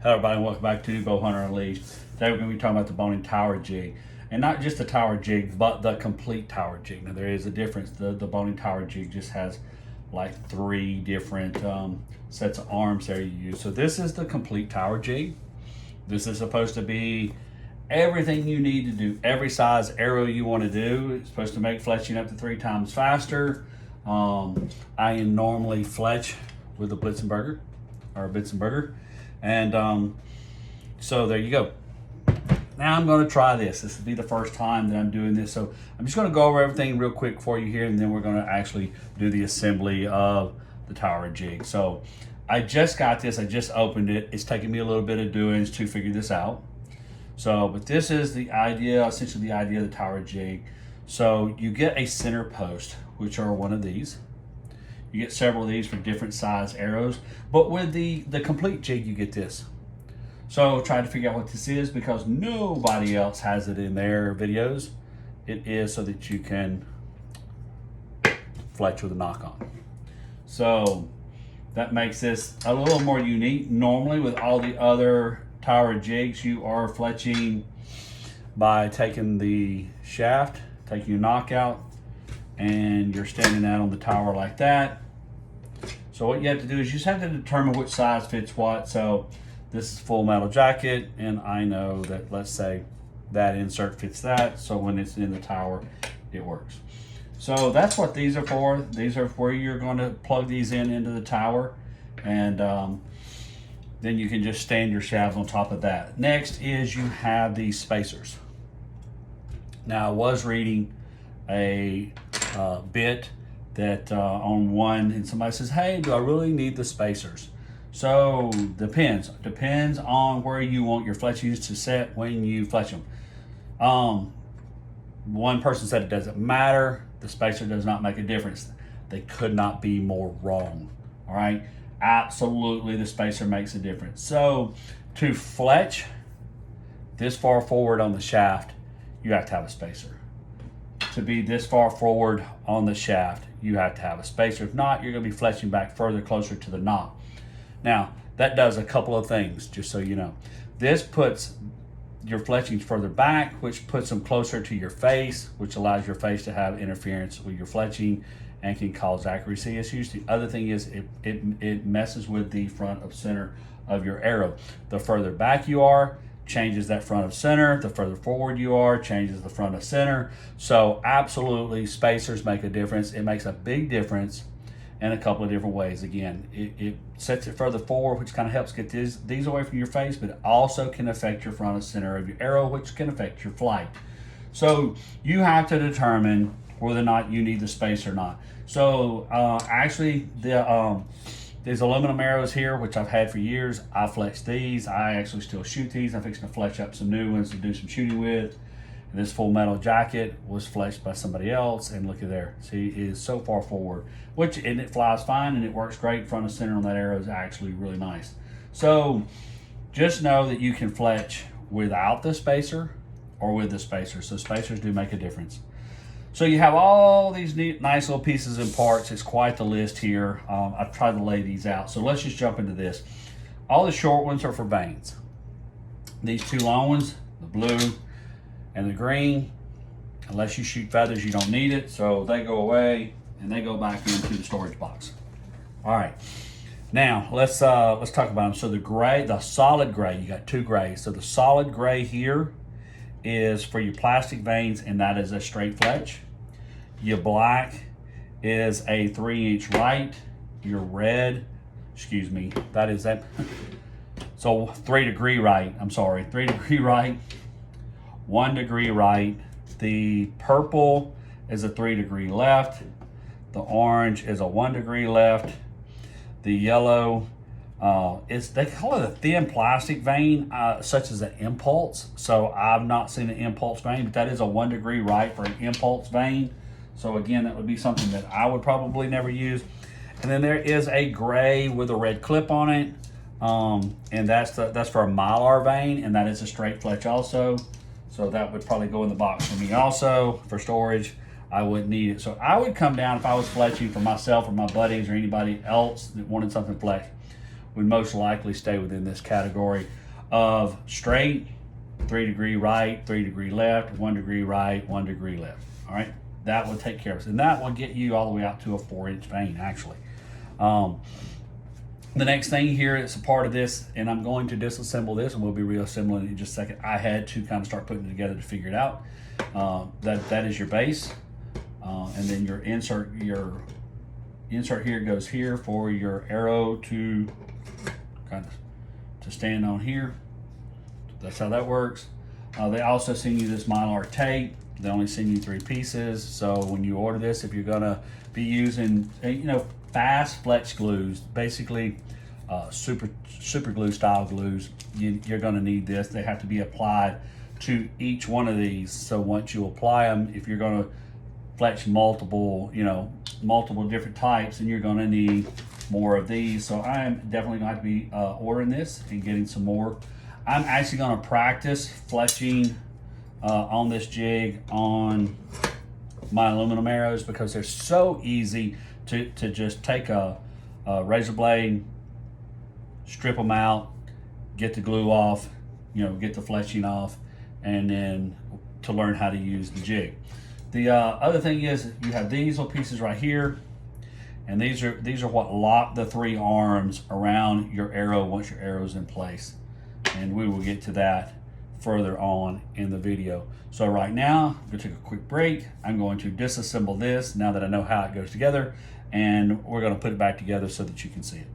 Hello everybody and welcome back to Bow Hunter Unleashed. Today we're going to be talking about the Bohning tower jig. And not just the tower jig, but the complete tower jig. Now there is a difference. The Bohning tower jig just has like 3 different sets of arms there you use. So this is the complete tower jig. This is supposed to be everything you need to do. Every size arrow you want to do. It's supposed to make fletching up to 3 times faster. I normally fletch with a Blitzenberger or a Bitzenberger. And so there you go. Now I'm going to try this. This will be the first time that I'm doing this. So I'm just going to go over everything real quick for you here, and then we're going to actually do the assembly of the tower jig. So I just got this. I just opened it. It's taking me a little bit of doings to figure this out. So, but this is the idea, essentially the idea of the tower jig. So you get a center post, which are one of these. You get several of these for different size arrows, but with the complete jig, you get this. So try to figure out what this is because nobody else has it in their videos. It is so that you can fletch with a knock on. So that makes this a little more unique. Normally with all the other tower jigs, you are fletching by taking the shaft, taking your knockout, and you're standing out on the tower like that. So what you have to do is you just have to determine which size fits what. So this is full metal jacket, and I know that, let's say, that insert fits that. So when it's in the tower, it works. So that's what these are for. These are where you're going to plug these into the tower, and then you can just stand your shafts on top of that. Next is you have these spacers. Now I was reading a bit that on one, and somebody says, hey, do I really need the spacers? So depends on where you want your fletchings to set when you fletch them. One person said it doesn't matter. The spacer does not make a difference. They could not be more wrong. All right, absolutely, the spacer makes a difference. So to fletch this far forward on the shaft, you have to have a spacer. To be this far forward on the shaft, you have to have a spacer. If not, you're going to be fletching back further, closer to the knob. Now, that does a couple of things, just so you know. This puts your fletchings further back, which puts them closer to your face, which allows your face to have interference with your fletching and can cause accuracy issues. The other thing is it messes with the front of center of your arrow. The further back you are, changes that front of center. The further forward you are, changes the front of center. So absolutely, spacers make a difference. It makes a big difference in a couple of different ways. Again, it sets it further forward, which kind of helps get these away from your face, but it also can affect your front of center of your arrow, which can affect your flight. So you have to determine whether or not you need the space or not. So actually, these aluminum arrows here, which I've had for years, I fletch these. I actually still shoot these. I'm fixing to fletch up some new ones to do some shooting with. And this full metal jacket was fletched by somebody else, and look at there. See, it is so far forward, and it flies fine and it works great. Front of center on that arrow is actually really nice. So just know that you can fletch without the spacer or with the spacer. So spacers do make a difference. So you have all these neat, nice little pieces and parts. It's quite the list here. I've tried to lay these out. So let's just jump into this. All the short ones are for vanes. These 2 long ones, the blue and the green, unless you shoot feathers, you don't need it. So they go away and they go back into the storage box. All right. Now let's talk about them. So the gray, the solid gray, you got 2 grays. So the solid gray here is for your plastic vanes, and that is a straight fletch. Your black is a 3-inch right. Your red, excuse me, that is that. So 3-degree right, I'm sorry, 3-degree right, 1-degree right. The purple is a 3-degree left. The orange is a 1-degree left. The yellow, they call it a thin plastic vane, such as an impulse. So I've not seen an impulse vane, but that is a 1-degree right for an impulse vane. So again, that would be something that I would probably never use. And then there is a gray with a red clip on it, and that's for a mylar vane, and that is a straight fletch also. So that would probably go in the box for me also for storage. I wouldn't need it. So I would come down if I was fletching for myself or my buddies or anybody else that wanted something fletched. would most likely stay within this category of straight, 3 degree right, 3 degree left, 1 degree right, 1 degree left. All right, that will take care of it. And that will get you all the way out to a 4-inch vane actually. The next thing here is a part of this, and I'm going to disassemble this and we'll be reassembling it in just a second. I had to kind of start putting it together to figure it out. That is your base. And then your insert here goes here for your arrow to kind of to stand on here. That's how that works. They also send you this Mylar tape. They only send you 3 pieces. So when you order this, if you're gonna be using, fast flex glues, basically super glue style glues, you're gonna need this. They have to be applied to each one of these. So once you apply them, if you're gonna fletch multiple different types, and you're gonna need more of these. So I'm definitely gonna have to be ordering this and getting some more. I'm actually gonna practice fletching on this jig on my aluminum arrows because they're so easy to just take a razor blade, strip them out, get the glue off, get the fletching off, and then to learn how to use the jig. The other thing is you have these little pieces right here, and these are what lock the 3 arms around your arrow once your arrow's in place. And we will get to that further on in the video. So right now, I'm gonna take a quick break. I'm going to disassemble this now that I know how it goes together, and we're gonna put it back together so that you can see it.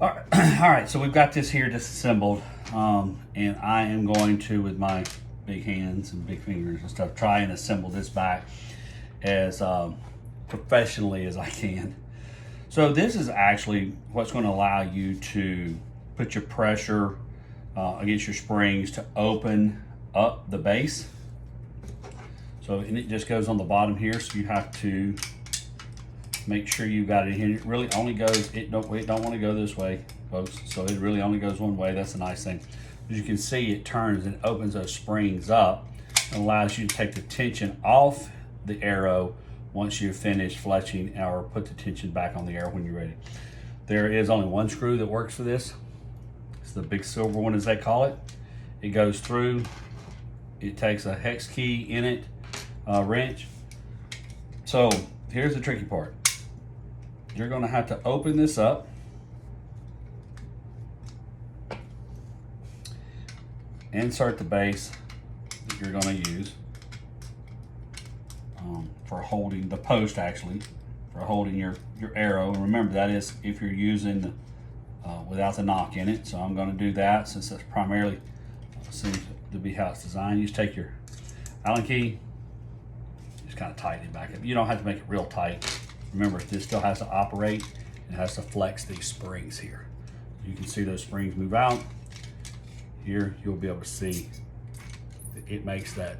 All right, so we've got this here disassembled, and I am going to, with my big hands and big fingers and stuff, try and assemble this back as professionally as I can. So this is actually what's going to allow you to put your pressure against your springs to open up the base. So, and it just goes on the bottom here, so you have to make sure you got it in here. It really only goes, it don't want to go this way, folks. So it really only goes one way. That's a nice thing. As you can see, it turns and opens those springs up and allows you to take the tension off the arrow once you've finished fletching, or put the tension back on the arrow when you're ready. There is only 1 screw that works for this. It's the big silver one, as they call it. It goes through, it takes a hex key in it, wrench. So here's the tricky part. You're gonna have to open this up, insert the base that you're going to use for holding the post, actually, for holding your arrow. And remember, that is if you're using without the knock in it. So I'm going to do that, since that's primarily seems to be how it's designed. You just take your Allen key, just kind of tighten it back up. You don't have to make it real tight. Remember, this still has to operate, and it has to flex these springs here. You can see those springs move out. Here you'll be able to see it makes that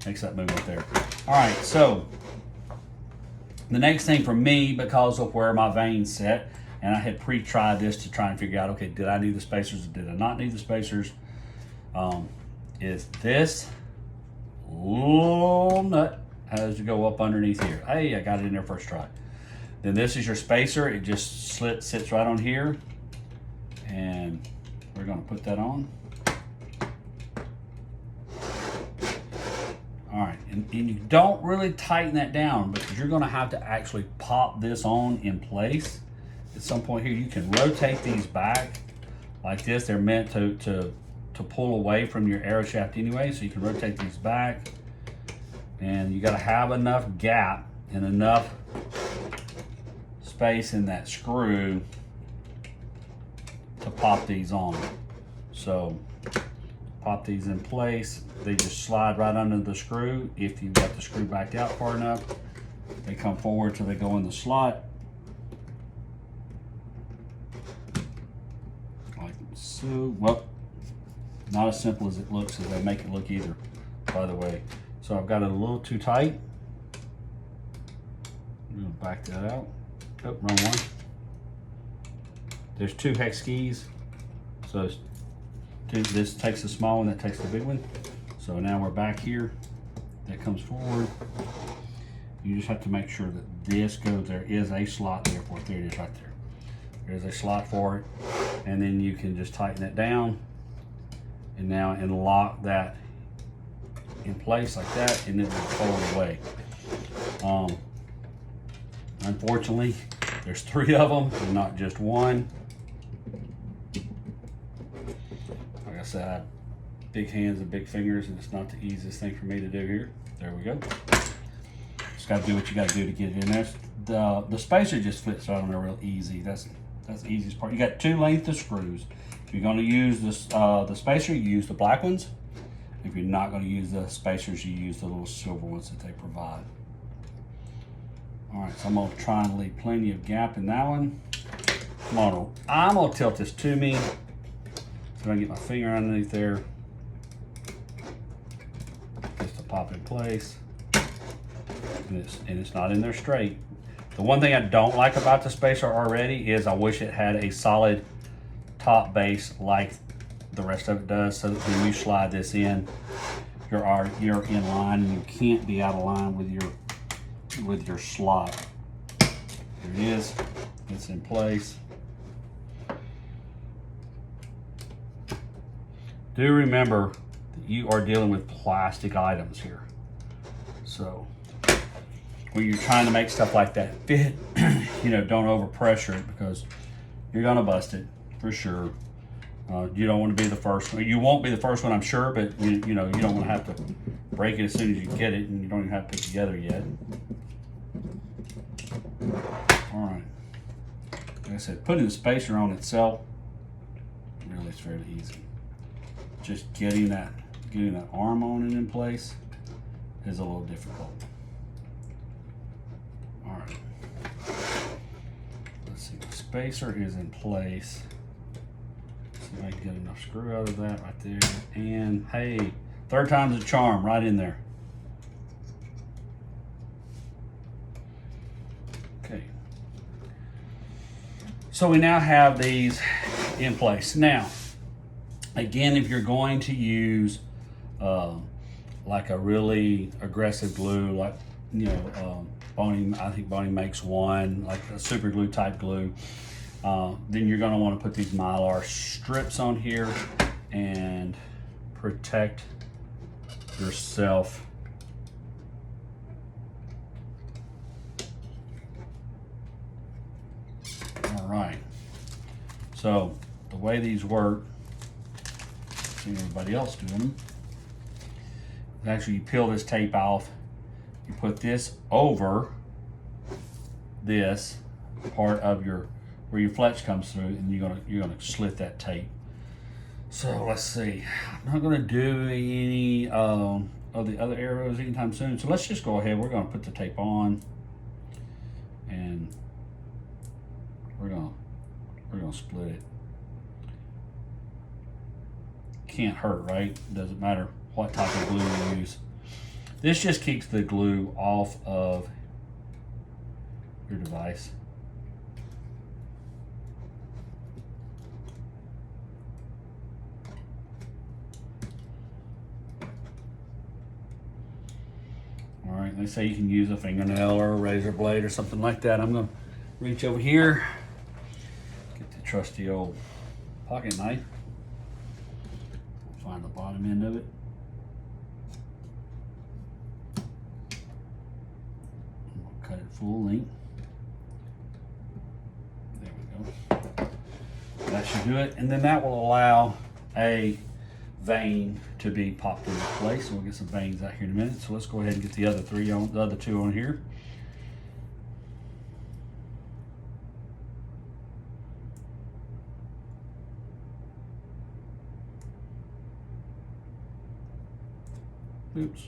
movement there. All right, so the next thing for me, because of where my veins set, and I had pre-tried this to try and figure out, okay, did I need the spacers or did I not need the spacers, is this little nut has to go up underneath here. Hey, I got it in there first try. Then this is your spacer. It just sits right on here, and we're going to put that on. All right, and you don't really tighten that down, because you're going to have to actually pop this on in place. At some point here, you can rotate these back like this. They're meant to pull away from your arrow shaft anyway, so you can rotate these back. And you got to have enough gap and enough space in that screw to pop these on. So pop these in place. They just slide right under the screw. If you've got the screw backed out far enough, they come forward till they go in the slot. Like so. Well, not as simple as it looks, as they make it look either, by the way. So I've got it a little too tight. I'm gonna back that out. Oh, wrong one. There's 2 hex keys. So this takes the small one, that takes the big one. So now we're back here. That comes forward. You just have to make sure that this goes, there is a slot there for it. There it is right there. There's a slot for it. And then you can just tighten it down and lock that in place like that, and it will fold away. Unfortunately, there's 3 of them and not just one. Like I said, I have big hands and big fingers, and it's not the easiest thing for me to do here. There we go. Just got to do what you got to do to get it in there. The spacer just fits right on there real easy. That's the easiest part. You got 2 lengths of screws. If you're going to use this, the spacer, you use the black ones. If you're not going to use the spacers, you use the little silver ones that they provide. All right, so I'm going to try and leave plenty of gap in that one. I'm going to tilt this to me so I can get my finger underneath there. Just to pop in place. And it's not in there straight. The one thing I don't like about the spacer already is I wish it had a solid top base like the rest of it does, so that when you slide this in, you're in line, and you can't be out of line with your slot. There it is. It's in place. Do remember that you are dealing with plastic items here. So when you're trying to make stuff like that fit, don't overpressure it, because you're gonna bust it for sure. You don't want to be the first one. You won't be the first one, I'm sure, but you don't want to have to break it as soon as you get it, and you don't even have to put it together yet. All right. Like I said, putting the spacer on itself really is fairly easy. Just getting that arm on and in place is a little difficult. All right. Let's see. The spacer is in place. See if I can get enough screw out of that right there. And hey, 3rd time's a charm, right in there. Okay. So we now have these in place. Now, again, if you're going to use like a really aggressive glue, like Bohning, I think Bohning makes one, like a super glue type glue. Then you're going to want to put these Mylar strips on here and protect yourself. All right. So the way these work, seeing everybody else doing them, is actually you peel this tape off. You put this over this part of where your fletch comes through, and you're gonna slit that tape. So let's see. I'm not gonna do any of the other arrows anytime soon. So let's just go ahead. We're gonna put the tape on, and we're gonna split it. Can't hurt, right? Doesn't matter what type of glue you use. This just keeps the glue off of your device. All right, they say you can use a fingernail or a razor blade or something like that. I'm gonna reach over here, get the trusty old pocket knife, find the bottom end of it. Cut it full length. There we go. That should do it. And then that will allow a vein to be popped into place. We'll get some veins out here in a minute. So let's go ahead and get the other two on here. Oops.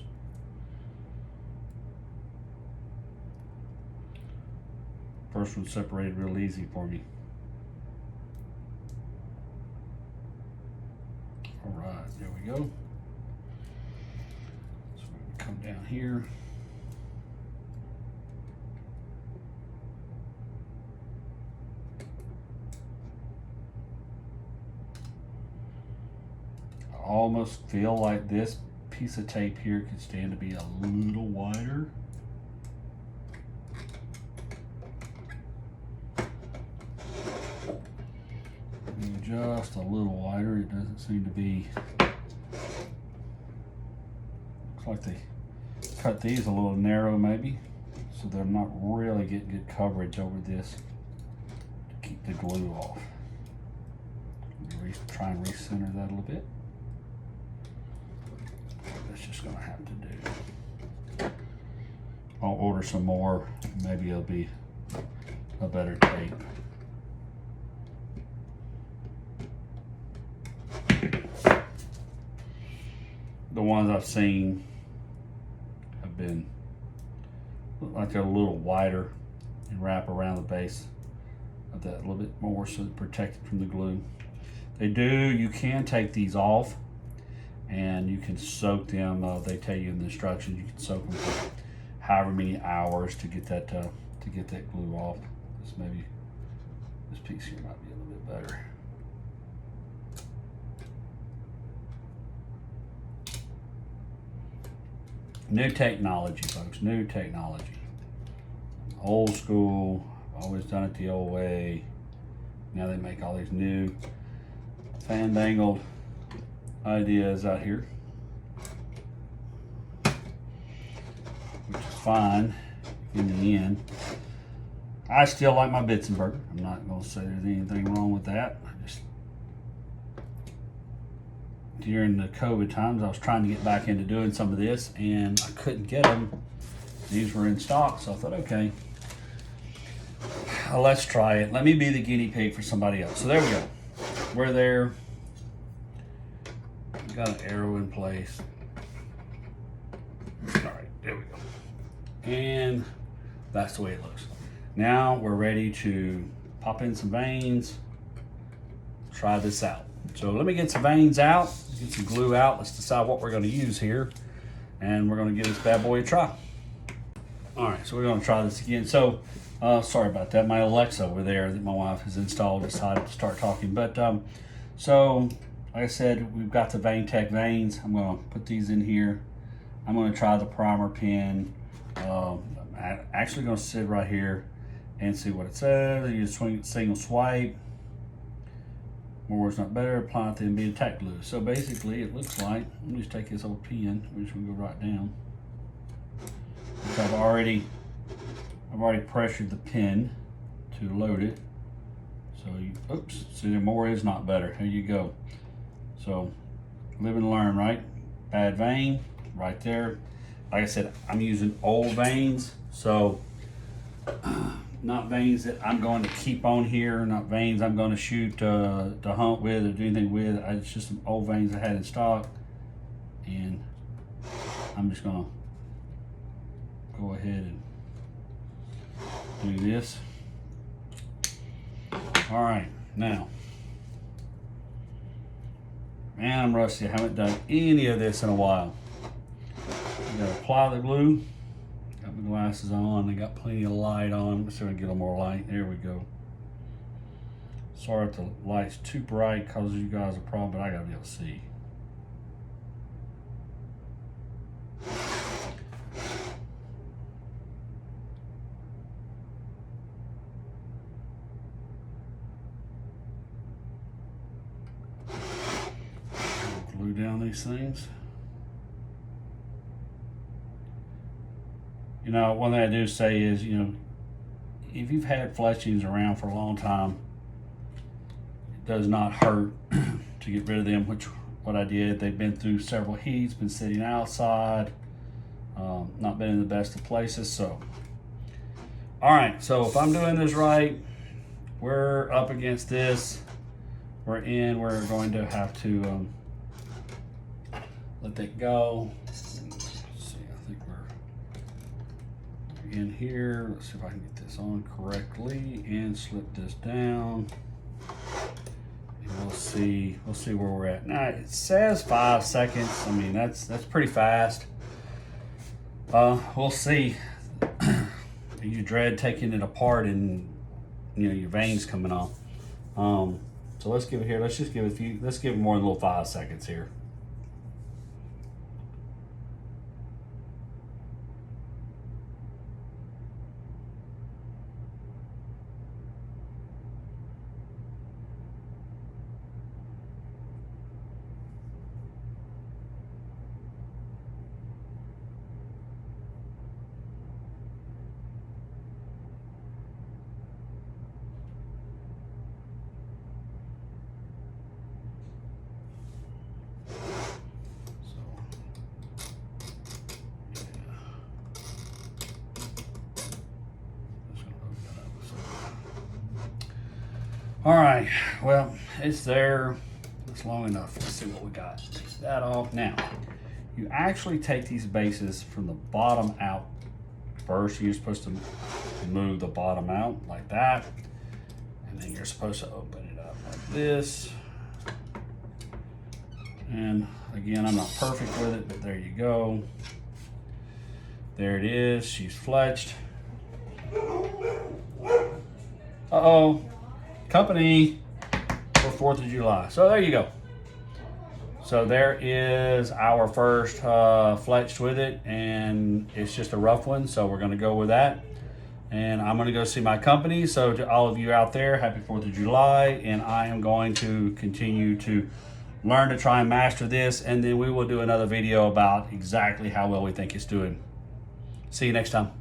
First one separated real easy for me. All right, there we go. So we come down here. I almost feel like this piece of tape here could stand to be a little wider. Go just a little wider. It doesn't seem to be. Looks like they cut these a little narrow maybe, so they're not really getting good coverage over this to keep the glue off. Try and recenter that a little bit. That's just gonna have to do. I'll order some more. Maybe it'll be a better tape. The ones I've seen have been look like they're a little wider and wrap around the base of that a little bit more so they're protected from the glue. You can take these off and you can soak them. They tell you in the instructions you can soak them for however many hours to get that glue off. This piece here might be a little bit better. New technology, folks, new technology. Old school, always done it the old way. Now they make all these new fandangled ideas out here, which is fine in the end. I still like my Bitzenberger. I'm not going to say there's anything wrong with that. During the COVID times, I was trying to get back into doing some of this, and I couldn't get them. These were in stock, so I thought, okay, let's try it. Let me be the guinea pig for somebody else. So there we go. We're there. Got an arrow in place. All right, there we go. And that's the way it looks. Now we're ready to pop in some veins, try this out. So let me get some veins out, get some glue out. Let's decide what we're going to use here, and we're going to give this bad boy a try. All right, so we're going to try this again. So sorry about that. My Alexa over there that my wife has installed decided to start talking. But so like I said, we've got the VeinTech veins. I'm going to put these in here. I'm going to try the primer pen. I'm actually going to sit right here and see what it says. I use single swipe. More is not better. Apply it then be tack glue. So basically, it looks like, let me just take this old pen. We're just going to go right down. I've already pressured the pen to load it. So oops, see, there more is not better. There you go. So live and learn, right? Bad vein right there. Like I said, I'm using old veins, so not veins that I'm going to keep on here, not veins I'm going to shoot to hunt with or do anything with. It's just some old veins I had in stock, and I'm just going to go ahead and do this. All right, now, man, I'm rusty. I haven't done any of this in a while. I'm gonna apply the glue. Got my glasses on. I got plenty of light on. Let's see if I can get a little more light. There we go. Sorry if the light's too bright, causes you guys a problem, but I gotta be able to see. Glue down these things. You know, one thing I do say is, you know, if you've had fletchings around for a long time, it does not hurt to get rid of them, which what I did. They've been through several heats, been sitting outside, not been in the best of places. So, all right, so if I'm doing this right, we're up against this. We're going to have to let that go. Let's see, I think we're in here. Let's see if I can get this on correctly and slip this down. And we'll see where we're at. Now it says 5 seconds. I mean, that's pretty fast. We'll see. You dread taking it apart and, you know, your veins coming off. So let's give it here. Let's just give it let's give it more than a little 5 seconds here. All right, well, it's there. It's long enough. Let's see what we got. Take that off. Now, you actually take these bases from the bottom out first. You're supposed to move the bottom out like that. And then you're supposed to open it up like this. And again, I'm not perfect with it, but there you go. There it is. She's fletched. Uh-oh. Company for 4th of July. So there you go. So there is our first fletched with it, and it's just a rough one, so we're going to go with that. And I'm going to go see my company. So to all of you out there, happy 4th of July, and I am going to continue to learn to try and master this, and then we will do another video about exactly how well we think it's doing. See you next time.